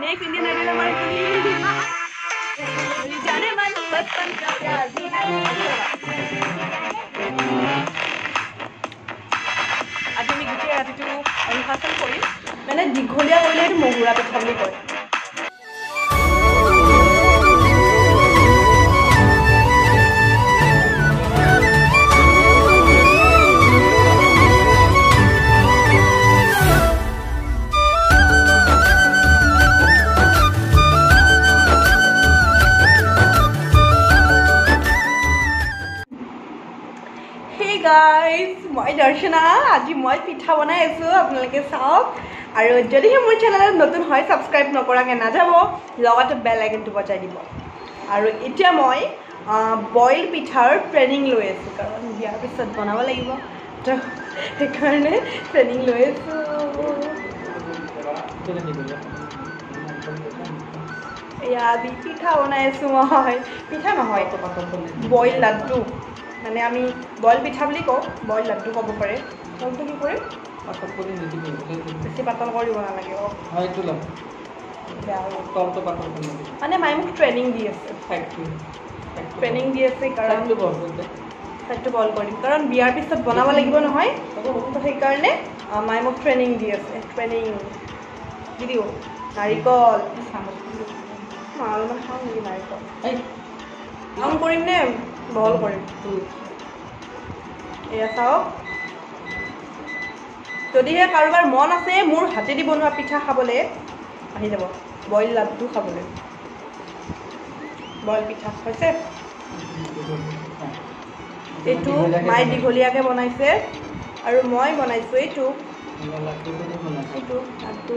Next Indian idol हमारे जाने मन बचपन का प्यार आज আমি গোটেই ৰাতিটো অনুশাসন কৰিম মানে দীঘলীয়া কৰিলে এইটো মহুৰা পিঠা বুলি কয় guys মই দৰ্শনা আজি মই পিঠা বনাই আছো আপোনালোকে চাওক আৰু যদি মোৰ চেনেলত নতুন হয় সাবস্ক্ৰাইব নকৰাকে নাযাব লগতে বেল আইকনটো বজাই দিব আৰু এতিয়া মই বইল পিঠাৰ ট্ৰেনিং লৈ আছো কাৰণ বিয়াৰ পিছত বনাব লাগিব তো সেইকাৰণে ট্ৰেনিং লৈ আছো এয়া আজি পিঠা বনাই আছো মই পিঠা নহয় বইল লাড্ডু মানে আমি বইল পিঠা বুলি কওঁ বইল লাড্ডু ক'ব পাৰে তলটো কি কৰে পাতল কৰি নিদিব বেছি পাতল কৰিব নালাগে হয় এইটো লম তলটো পাতল কৰি মানে মাই মোক ট্ৰেনিং দি আছে ট্ৰেনিং দি আছে কাৰণ সেইটো বইল কৰিম কাৰণ বিয়াৰ পিছত বনাব লাগিব নহয় তো সেইকাৰণে মাই মোক ট্ৰেনিং দি আছে ট্ৰেনিং দি দিওঁ নাৰিকল অলপমান খাওঁ নেকি নাৰিকল কাম কৰিম নে বহল কৰিম এয়া চাওক যদিহে কাৰোবাৰ মন আছে মোৰ হাতেদি বনোৱা পিঠা খাবলৈ আহি যাব বইল লাড্ডু খাবলৈ বইল পিঠা হৈছে এইটো মাই দীঘলীয়াকৈ বনাইছে আৰু মই বনাইছোঁ এইটো লাড্ডু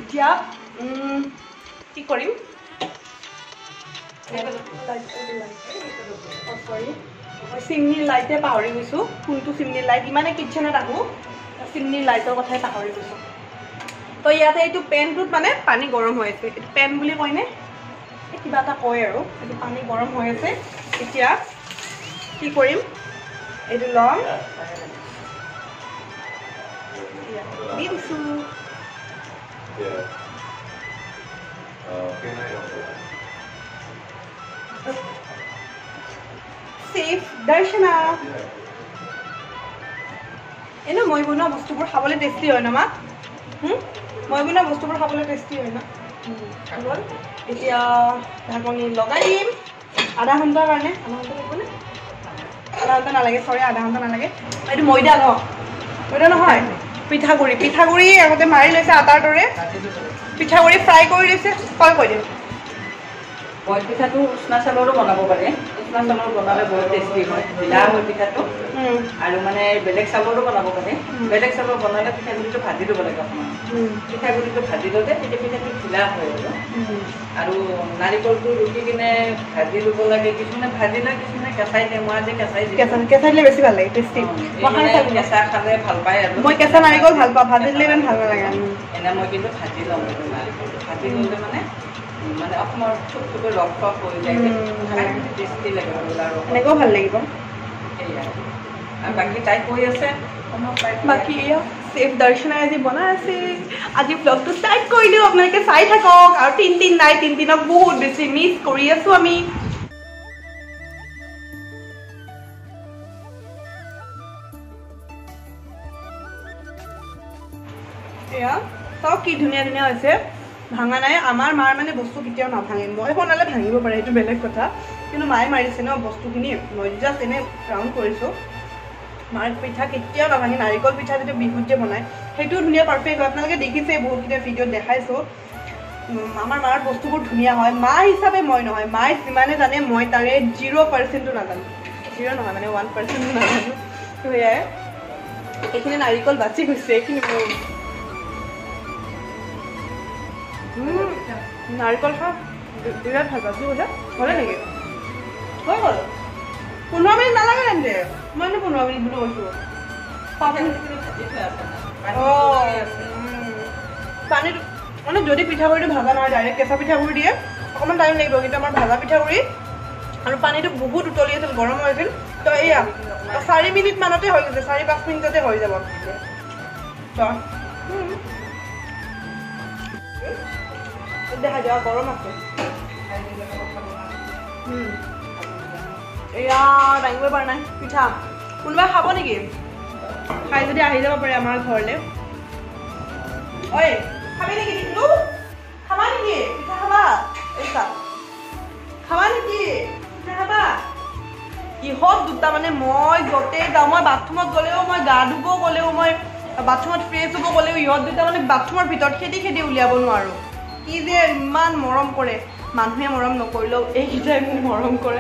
এতিয়া কি কৰিম চিমনিৰ লাইটে পাহৰি গৈছোঁ কোনটো চিমনিৰ লাইট ইমানে কিটচেনত আহোঁ চিমনিৰ লাইটৰ কথাই পাহৰি গৈছোঁ তো ইয়াতে এইটো পেনটোত মানে পানী গৰম হৈ আছে এইটো পেন বুলি কয়নে এই কিবা এটা কয় আৰু এইটো পানী গৰম হৈ আছে এতিয়া কি কৰিম এইটো ল'ম দি দিছোঁ Safe Darshana. এনে মই বনোৱা বস্তুবোৰ খাবলৈ টেষ্টি হয় না মা মই বনোৱা বস্তুবোৰ খাবলৈ টেষ্টি হয় না এতিয়া ঢাকনি লগাই দিম আধা ঘণ্টাৰ কাৰণে আধা ঘণ্টা নালাগে চৰি আধা ঘণ্টা নালাগে এইটো ময়দা ন ময়দা নহয় পিঠাগুড়ি আগতে মাৰি লৈছে আটাৰ দৰে পিঠাগুড়ি ফ্ৰাই কৰি লৈছে কল কৈ দিম বইল পিঠাটো উষ্ণা চাউলৰো বনাব পাৰে উষ্ণা চাউলৰ বনালে বহুত টেষ্টি হয় ঢিলা হয় পিঠাটো আৰু মানে বেলেগ চাউলৰো বনাব পাৰে বেলেগ চাউলৰ বনালে পিঠাগুড়িটো ভাজি ল'ব লাগে অকণমান পিঠাগুড়িটো ভাজি ল'লে তেতিয়া পিঠাটো ঢিলা হয় আৰু নাৰিকলটো ৰুকি কিনে ভাজি ল'ব লাগে কিছুমানে ভাজি লয় কিছুমানে কেঁচাই দিয়ে মই আজি কেঁচাই দিলে বেছি ভাল লাগে টেষ্টি কেঁচা খালে ভাল পায় আৰু মই কেঁচা নাৰিকল ভাল পাওঁ ভাজি দিলে ইমান ভাল নালাগে এনে মই কিন্তু ভাজি ল'ম নাৰিকলটো ভাজি ল'লে মানে অকণমান থুপথুপে ৰস হৈ যায় টেষ্টি লাগে এনেকৈও ভাল লাগিব আৰু বাকী তাই কৈ আছে বাকী চেফ দৰ্শনাই আজি বনাই আছে আজি ব্লগটো ষ্টাৰ্ট কৰি দিওঁ আপোনালোকে চাই থাকক আৰু তিনিদিন নাই তিনিদিনক বহুত বেছি মিছ কৰি আছোঁ আমি এয়া চাওক কি ধুনীয়া ধুনীয়া হৈছে ভাঙা নাই আমাৰ মাৰ মানে বস্তু কেতিয়াও নাভাঙে মই বনালে ভাঙিব পাৰে এইটো বেলেগ কথা কিন্তু মায়ে মাৰিছে ন বস্তুখিনি মই জাষ্ট এনে ৰাউণ্ড কৰিছোঁ মাৰ পিঠা কেতিয়াও নাভাঙে নাৰিকল পিঠা যিটো বিহুত যে বনায় সেইটোও ধুনীয়া পাৰফেক্ট হয় আপোনালোকে দেখিছে বহুতকেইটা ভিডিঅ'ত দেখাইছোঁ আমাৰ মাৰ বস্তুবোৰ ধুনীয়া হয় মা হিচাপে মই নহয় মায়ে যিমানে জানে মই তাৰে 0% নাজানো 0 নহয় মানে 1% নাজানো সেয়াই এইখিনি নাৰিকল বাচি গৈছে এইখিনি নাৰিকল খা বিৰাট ভাল পাইছোঁ কৈছা হ'লে নেকি হৈ গ'ল 15 মিনিট নালাগে তেন্তে মই এনে 15 মিনিট বুলি কৈছোঁ পানীটো মানে যদি পিঠাগুড়িটো ভাজা নহয় ডাইৰেক্ট কেঁচা পিঠাগুড়ি দিয়ে অকণমান টাইম লাগিব কিন্তু আমাৰ ভাজা পিঠাগুড়ি আৰু পানীটো বহুত উতলি আছিল গৰম হৈ আছিল তো এয়া 4 মিনিট মানতে হৈ গৈছে 4-5 মিনিটতে হৈ যাব চল দেখা যাওয়া গরম আছে এয়া দাঙিব পৰা নাই পিঠা কোনোবাই খাব নেকি খাই যদি আহি যাব পাৰে আমাৰ ঘৰলৈ ঐ খাবি নেকি টিকলু খাবা নেকি পিঠা খাবা এই চা খাবা নেকি পিঠা খাবা ইহঁত দুটা মানে মই য'তেই যাওঁ মই বাথৰুমত গ'লেও মই গা ধুব গ'লেও মই বাথৰুমত ফ্ৰেছ হ'ব গ'লেও ইহঁত দুটা মানে বাথৰুমৰ ভিতৰত খেদি উলিয়াব নোৱাৰোঁ কি যে ইমান মৰম কৰে মানুহে মৰম নকৰিলেও এইকেইটাই মোক মৰম কৰে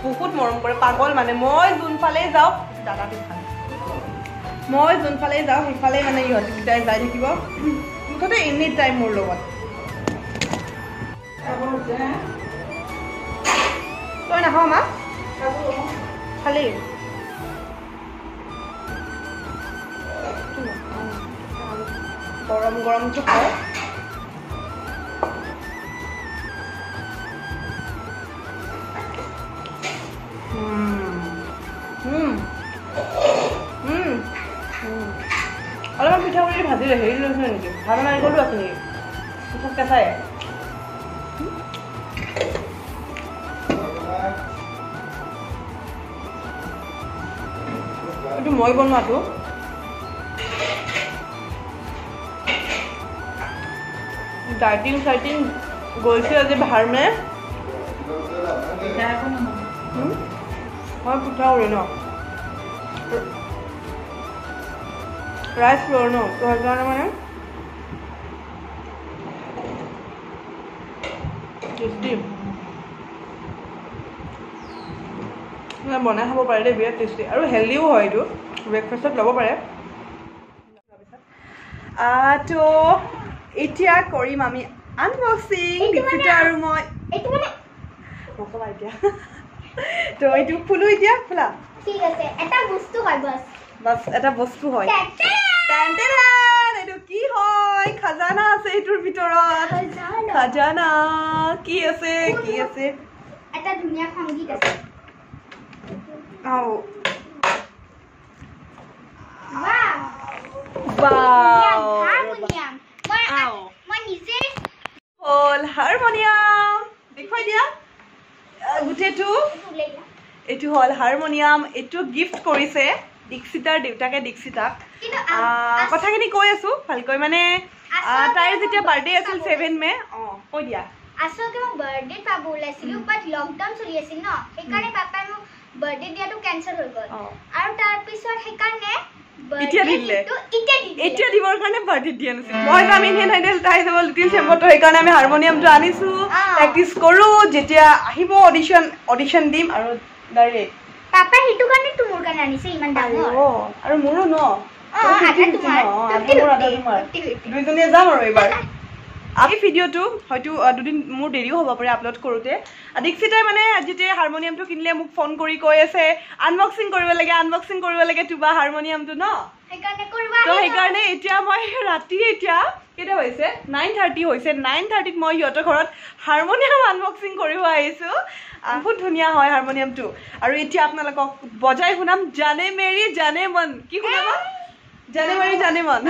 বহুত মৰম কৰে পাগল মানে মই যোনফালেই যাওঁ দাদাটো ভাল মই যোনফালেই যাওঁ সেইফালেই মানে ইহঁতকেইটাই যাই থাকিব মুঠতে এনি টাইম মোৰ লগত তই নাখাৱ মা খালি গৰম গৰমটো খাওঁ অলপমান পিঠাগুড়ি ভাজি হেৰি লৈছে নেকি ভাজা নাৰিকলো আছে নেকি পিঠা কেঁচাই এইটো মই বনোৱাটো ডাইটিং চাইটিং গৈছে আজি ভাৰমে মই পিঠাগুড়ি ন ৰাইচ ফ্ল'ৰ ন তো সেইকাৰণে মানে টেষ্টি বনাই খাব পাৰে দেই বিৰাট টেষ্টি আৰু হেল্ডিও হয় এইটো ব্ৰেকফাষ্টত ল'ব পাৰে তো এতিয়া কৰিম আমি আনবক্সিং দীক্ষিতা আৰু মই নক'বা এতিয়া তো এইটো খুলো এতিয়া খোলা ঠিক আছে এটা বস্তু হয় বাছ এটা বস্তু হয় এইটো কি হয় খাজানা আছে এইটোৰ ভিতৰত খাজানা কি আছে এটা ধুনীয়া সংগীত আছে আও হাৰমনিয়াম দেখুৱাই দিয়া গোটেইটো এইটো হ'ল হাৰমনিয়াম এইটো গিফ্ট কৰিছে দীক্ষিতাৰ দেউতাকে দীক্ষিতাক কথাখিনি কৈ আছো ভালকৈ মানে তাইৰ যেতিয়া বাৰ্থডে আছিল 7 মে কৈ দিয়া আচলতে মই বাৰ্থডে পাব ওলাইছিলো বাট লকডাউন চলি আছিল ন সেইকাৰণে পাপাই মোক বাৰ্থডে দিয়াটো কেনচেল হৈ গ'ল আৰু তাৰ পিছত সেইকাৰণে এতিয়া দিবৰ কাৰণে বাৰ্থডে দিয়া নাছিল মই আমি তাই যাব লিটিল চেম্বৰটো সেইকাৰণে আমি হাৰমনিয়ামটো আনিছো প্ৰেক্টিচ কৰো যেতিয়া আহিব অডিশ্যন দিম আৰু ডাইৰেক্ট পাপা সেইটো কাৰণে তো মোৰ কাৰণে আনিছে ইমান ডাঙৰ আৰু মোৰো ন দুইজনীয়ে যাম আৰু এইবাৰ এই ভিডিঅ'টো হয়তো দুদিন মোৰ দেৰিও হ'ব পাৰে আপলোড কৰোঁতে দীক্ষিতাই মানে যেতিয়া হাৰমনিয়ামটো কিনিলে মোক ফোন কৰি কৈ আছে আনবক্সিং কৰিব লাগে তুবা হাৰমনিয়ামটো ন সেইকাৰণে এতিয়া মই ৰাতি এতিয়া কেইটা হৈছে 9:30 হৈছে 9:30ত মই সিহঁতৰ ঘৰত হাৰমনিয়াম আনবক্সিং কৰিব আহিছোঁ বহুত ধুনীয়া হয় হাৰমনিয়ামটো আৰু এতিয়া আপোনালোকক বজাই শুনাম জানে মেৰি জানে মন কি শুনাব জানে মেৰি জানে মন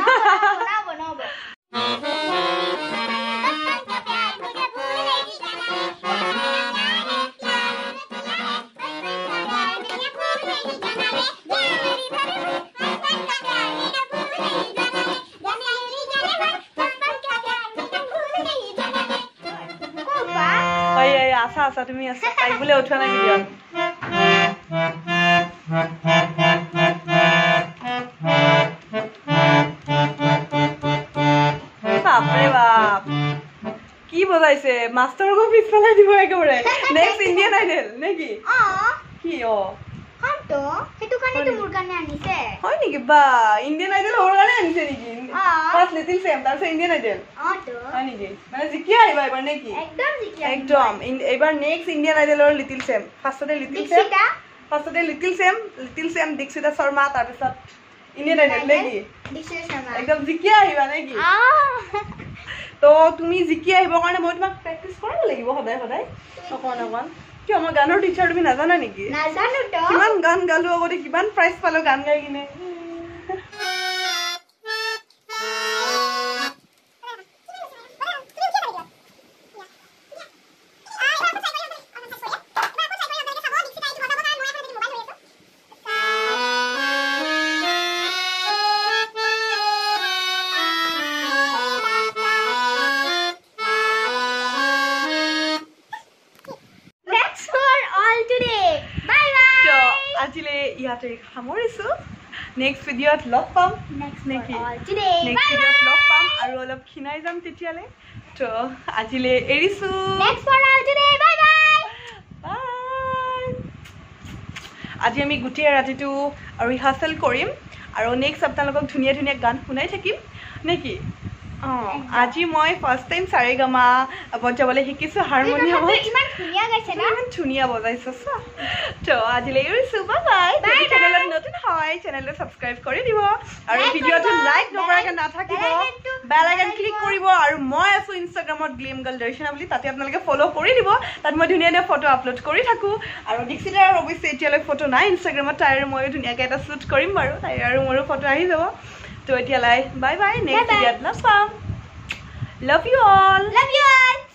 আছা তুমি আছা তাইক বোলে উঠোৱা নাই ভিডিঅ' বাপৰে বাপ কি বজাইছে মাষ্টৰকো পিছফালে দিব একেবাৰে নেক্সট ইণ্ডিয়ান আইডল নেকি কি হয় নেকি বা ইণ্ডিয়ান আইডল হোৱাৰ কাৰণে আনিছে নেকি ফাৰ্ষ্ট লিটিল চেম তাৰপিছত ইণ্ডিয়ান আইডল হয় নেকি মানে জিকি আহিবা এবাৰ নেকি একদম এইবাৰ নেক্সট ইণ্ডিয়ান আইডলৰ লিটিল চেম ফাৰ্ষ্টতে লিটিল চেম দীক্ষিতা শৰ্মা তাৰপিছত ইণ্ডিয়ান আইডল নেকি একদম জিকি আহিবা নেকি তো তুমি জিকি আহিবৰ কাৰণে মই তোমাক প্ৰেক্টিচ কৰিব লাগিব সদায় অকণ কিয় মই গানৰ টিচাৰ তুমি নাজানা নেকি কিমান গান গালো আগতে কিমান প্ৰাইজ পালো গান গাই কিনে ইয়াতে সামৰিছোঁ নেক্সট ভিডিঅ'ত লগ পাম নেক্সট ভিডিঅ'ত লগ পাম আৰু অলপ খিনাই যাম তেতিয়ালৈ তো আজিলৈ এৰিছোঁ আজি আমি গোটেই ৰাতিটো ৰিহাৰ্চেল কৰিম আৰু নেক্সট আপোনালোকক ধুনীয়া ধুনীয়া গান শুনাই থাকিম নেকি অঁ আজি মই ফাৰ্ষ্ট টাইম সাৰেগামা বজাবলৈ শিকিছোঁ হাৰমনিয়ামত ইমান ধুনীয়া বজাইছোঁ তো আজিলৈ এৰিছোঁ বাই বাই চেনেলত নতুন হয় চেনেলটো ছাবস্ক্ৰাইব কৰি দিব আৰু ভিডিঅ'টো লাইক নকৰাকৈ নাথাকিব বেল আইকন ক্লিক কৰিব আৰু মই আছোঁ ইনষ্টাগ্ৰামত গ্লিম গাৰ্ল দৰ্শনা বুলি তাতে আপোনালোকে ফ'ল' কৰি দিব তাত মই ধুনীয়া ধুনীয়া ফটো আপলোড কৰি থাকোঁ আৰু দীক্ষিতাৰ অৱশ্যে এতিয়ালৈ ফটো নাই ইনষ্টাগ্ৰামত তাইৰ ময়ো ধুনীয়াকৈ এটা শ্বুট কৰিম বাৰু তাইৰ আৰু মোৰো ফটো আহি যাব তো এতিয়ালৈ বাই বাই নেক্সট ভিডিঅ'ত লগ পাম Love you all.